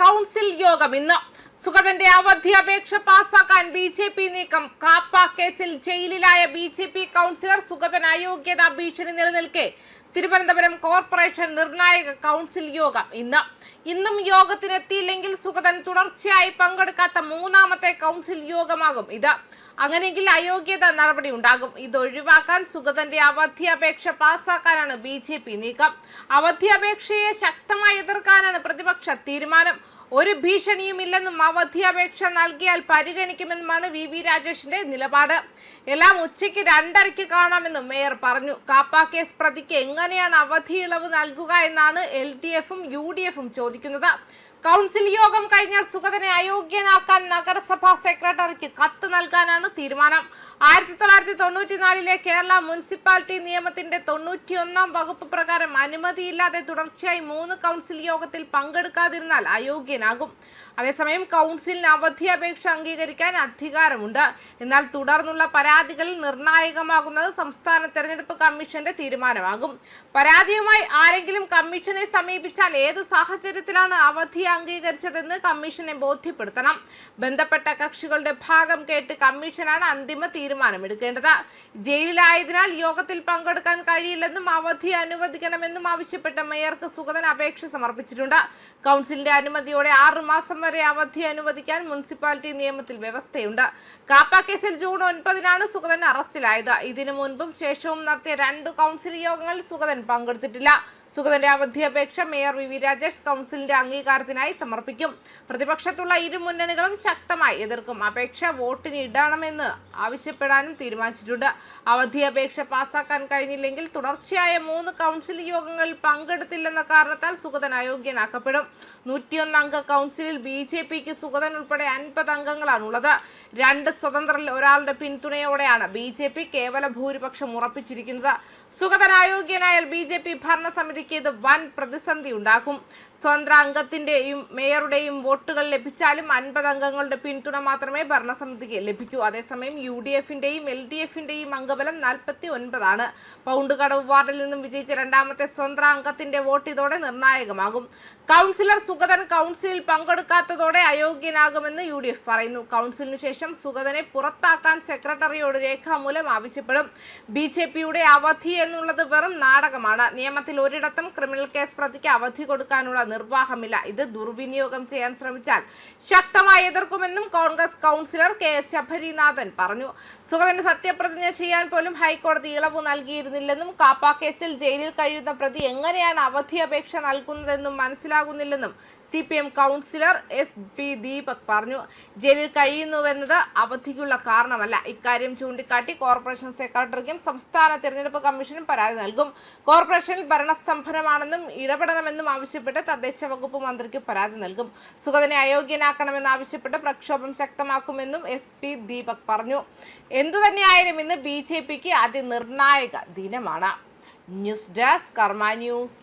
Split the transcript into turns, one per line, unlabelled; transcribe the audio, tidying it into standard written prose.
Council യോഗം ഇന്ന്. സുഗതന്റെ അവധി അപേക്ഷ പാസാക്കാൻ BJP നീക്കം. കാപ്പ കേസിൽ ജയിലിലായ BJP കൗൺസിലർ സുഗതൻ അയോഗ്യതാ ഭീഷണി നിലനിൽക്കെ തിരുവനന്തപുരം കോർപ്പറേഷൻ നിർണായക കൗൺസിൽ യോഗം ഇന്നും യോഗത്തിനെത്തിയില്ലെങ്കിൽ സുഗതൻ തുടർച്ചയായി പങ്കെടുക്കാത്ത മൂന്നാമത്തെ കൗൺസിൽ യോഗമാകും ഇത്. അങ്ങനെയെങ്കിൽ അയോഗ്യത നടപടി ഉണ്ടാകും. ഇത് ഒഴിവാക്കാൻ സുഗതന്റെ അവധി അപേക്ഷ പാസാക്കാനാണ് BJP നീക്കം. അവധി അപേക്ഷയെ ശക്തമായി എതിർക്കാനാണ് പ്രതിപക്ഷ തീരുമാനം. ഒരു ഭീഷണിയുമില്ലെന്നും അവധി അപേക്ഷ നൽകിയാൽ പരിഗണിക്കുമെന്നുമാണ് VV രാജേഷിന്റെ നിലപാട്. എല്ലാം ഉച്ചയ്ക്ക് 2:30 കാണാമെന്നും മേയർ പറഞ്ഞു. കാപ്പ കേസ് പ്രതിക്ക് എങ്ങനെയാണ് അവധി ഇളവ് നൽകുക എന്നാണ് LDFും UDFും ചോദിക്കുന്നത്. കൗൺസിൽ യോഗം കഴിഞ്ഞാൽ സുഗതനെ അയോഗ്യനാക്കാൻ നഗരസഭാ സെക്രട്ടറിക്ക് കത്ത് നൽകാനാണ് തീരുമാനം. 1994 കേരള മുനിസിപ്പാലിറ്റി നിയമത്തിന്റെ 91 വകുപ്പ് പ്രകാരം അനുമതിയില്ലാതെ തുടർച്ചയായി 3 കൗൺസിൽ യോഗത്തിൽ പങ്കെടുക്കാതിരുന്നാൽ അയോഗ്യനാകും. അതേസമയം കൗൺസിലിന് അവധി അപേക്ഷ അംഗീകരിക്കാൻ അധികാരമുണ്ട്. എന്നാൽ തുടർന്നുള്ള പരാതികളിൽ നിർണായകമാകുന്നത് സംസ്ഥാന തെരഞ്ഞെടുപ്പ് കമ്മീഷന്റെ തീരുമാനമാകും. പരാതിയുമായി ആരെങ്കിലും കമ്മീഷനെ സമീപിച്ചാൽ ഏതു സാഹചര്യത്തിലാണ് അവധി അംഗീകരിച്ചതെന്ന് കമ്മീഷനെ ബോധ്യപ്പെടുത്തണം. ബന്ധപ്പെട്ട കക്ഷികളുടെ ഭാഗം കേട്ട് കമ്മീഷനാണ് അന്തിമ തീരുമാനമെടുക്കേണ്ടത്. ജയിലിലായതിനാൽ യോഗത്തിൽ പങ്കെടുക്കാൻ കഴിയില്ലെന്നും അവധി അനുവദിക്കണമെന്നും ആവശ്യപ്പെട്ട മേയർക്ക് സുഗതൻ അപേക്ഷ സമർപ്പിച്ചിട്ടുണ്ട്. കൗൺസിലിന്റെ അനുമതിയോടെ 6 മാസം വരെ അവധി അനുവദിക്കാൻ മുനിസിപ്പാലിറ്റി നിയമത്തിൽ വ്യവസ്ഥയുണ്ട്. കാപ്പ കേസിൽ ജൂൺ 9 സുഗതൻ അറസ്റ്റിലായത്. ഇതിനു മുൻപും ശേഷവും നടത്തിയ 2 കൗൺസിൽ യോഗങ്ങളിൽ സുഗതൻ പങ്കെടുത്തിട്ടില്ല. സുഗതന്റെ അവധി അപേക്ഷ മേയർ VV രാജേഷ് കൗൺസിലിന്റെ അംഗീകാരത്തിനായി സമർപ്പിക്കും. പ്രതിപക്ഷത്തുള്ള ഇരു മുന്നണികളും ശക്തമായി എതിർക്കും. അപേക്ഷ വോട്ടിന് ഇടണമെന്ന് ആവശ്യപ്പെടാനും തീരുമാനിച്ചിട്ടുണ്ട്. അവധി അപേക്ഷ പാസാക്കാൻ കഴിഞ്ഞില്ലെങ്കിൽ തുടർച്ചയായ 3 കൗൺസിൽ യോഗങ്ങളിൽ പങ്കെടുത്തില്ലെന്ന കാരണത്താൽ സുഗതൻ അയോഗ്യനാക്കപ്പെടും. 101 അംഗ കൗൺസിലിൽ BJPക്ക് സുഗതൻ ഉൾപ്പെടെ 50 അംഗങ്ങളാണുള്ളത്. 2 സ്വതന്ത്രരിൽ ഒരാളുടെ പിന്തുണയോടെയാണ് BJP കേവല ഭൂരിപക്ഷം ഉറപ്പിച്ചിരിക്കുന്നത്. സുഗതൻ അയോഗ്യനായാൽ BJP ഭരണസമിതിക്ക് ഇത് വൻ പ്രതിസന്ധി ഉണ്ടാക്കും. സ്വതന്ത്ര അംഗത്തിന്റെയും മേയറുടെയും വോട്ടുകൾ ലഭിച്ചാലും 50 അംഗങ്ങളുടെ പിന്തുണ മാത്രമേ ഭരണസമിതിക്ക് ലഭിക്കൂ. അതേസമയം UDFന്റെയും LDFന്റെയും അംഗബലം 49 പൗണ്ട് കടവ് വാർഡിൽ നിന്നും വിജയിച്ച 2ാമത്തെ സ്വതന്ത്ര അംഗത്തിന്റെ വോട്ട് ഇതോടെ നിർണായകമാകും. കൗൺസിലർ സുഗതൻ കൗൺസിലിൽ പങ്കെടുക്കാത്തതോടെ അയോഗ്യനാകുമെന്ന് UDF പറയുന്നു. കൗൺസിലിനു ശേഷം സുഗതനെ പുറത്താക്കാൻ സെക്രട്ടറിയോട് രേഖാമൂലം ആവശ്യപ്പെടും. BJPയുടെ അവധി എന്നുള്ളത് വെറും നാടകമാണ്. നിയമത്തിൽ ഒരിടത്തും ക്രിമിനൽ കേസ് പ്രതിക്ക് അവധി കൊടുക്കാനുള്ള നിർവാഹമില്ല. ഇത് ദുർവിനിയോഗം ചെയ്യാൻ ശ്രമിച്ചാൽ ശക്തമായി എതിർക്കുമെന്നും കോൺഗ്രസ് കൗൺസിലർ KS ശബരിനാഥൻ പറഞ്ഞു. സുഗതന് സത്യപ്രതിജ്ഞ ചെയ്യാൻ പോലും ഹൈക്കോടതി ഇളവ് നൽകിയിരുന്നില്ലെന്നും കാപ്പ കേസിൽ ജയിലിൽ കഴിയുന്ന പ്രതി എങ്ങനെയാണ് അവധി അപേക്ഷ നൽകുന്നതെന്നും മനസ്സിലാകുന്നില്ലെന്നും CPM കൗൺസിലർ SP ദീപക് പറഞ്ഞു. ജയിലിൽ കഴിയുന്നുവെന്നത് അവധിക്കുള്ള കാരണമല്ല. ഇക്കാര്യം ചൂണ്ടിക്കാട്ടി കോർപ്പറേഷൻ സെക്രട്ടറിക്കും സംസ്ഥാന തെരഞ്ഞെടുപ്പ് കമ്മീഷനും പരാതി നൽകും. കോർപ്പറേഷനിൽ ഭരണസ്തംഭനമാണെന്നും ഇടപെടണമെന്നും ആവശ്യപ്പെട്ട് തദ്ദേശ വകുപ്പ് മന്ത്രിക്ക് പരാതി നൽകും. സുഗതനെ അയോഗ്യനാക്കണമെന്നാവശ്യപ്പെട്ട് പ്രക്ഷോഭം ശക്തമാക്കുമെന്നും SP ദീപക് പറഞ്ഞു. എന്തുതന്നെയായാലും ഇന്ന് BJPക്ക് അതിനിർണായക ദിനമാണ്. ന്യൂസ് ഡെസ്ക് കർമ്മ ന്യൂസ്.